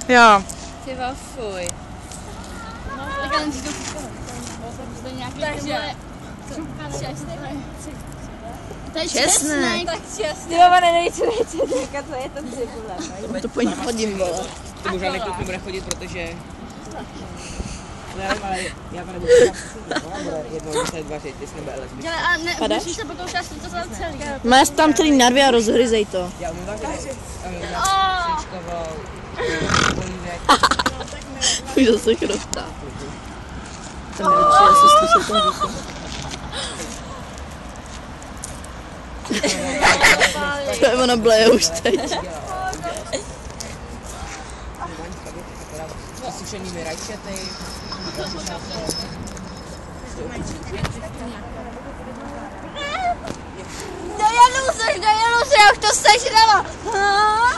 Jo. Ty fuj. Tak ale si to zde nějaký to je česnek. Tak česnek. Jo, pane, nejde, říkat, co je to cibule. To po ní chodím, vole. To možná někdo nebude chodit, protože... Nevím, ale já to nebudu jednou muset vařit, jestli nebude lesbí. Ale ne, musíš se pokoušet to tam celý. Máš tam celý narvy a rozhryzej to. Já umím vařit. Svíčkovou, polívek. Už zase chrostá. To neurčitě, jestli slyšel ten výkon. To je ona bleje už teď. Sušenými rajčety. Dojelu se, jak to sežrala.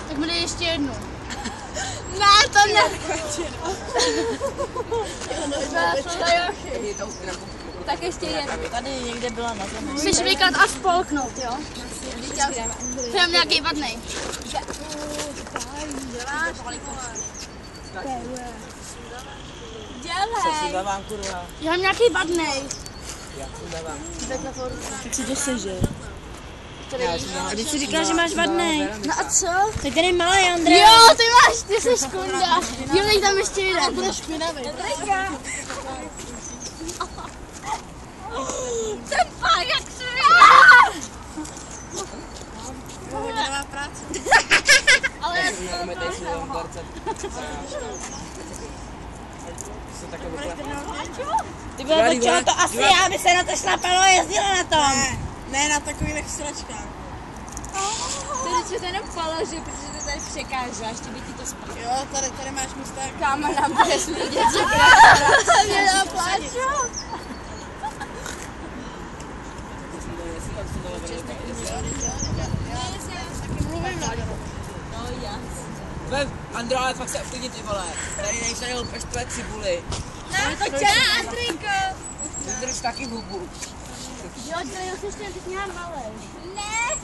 Tak bude ještě jednu. Ne, to ne. Tak ještě jednu. Tady někde byla na zemi. Musíš vykat a spolknout, jo? To je nějaký vadnej. Co si dávám, kurva? Já mám nějaký vadnej. Já si dávám. Tak si to sežer. A když si říkáš, že máš vadnej. No a co? Tak ten je malý, Andrej. Jo, ty jsi škunda. Jo, tam ještě jeden. Budeš špinavý. Ten pán, jak se Nemá práci. ale Neumíte si dávám darce. Ty bylo to to asi já, by se na to šlapalo a jezdila na tom. Ne na takových sračkách. Ty to jenom položí, protože to tady překáže, ještě by ti to spadlo. Jo, tady máš místa. Káma nám bude slidět, že krásná. mě napláču. Andro, ale fakt se uklidni, ty vole. Tady nejsou jenom pestové cibuli. Ne, to čas, Andrejko. Ty drž taky hubu. Jo, tady už ještě teď nějak malej. Ne!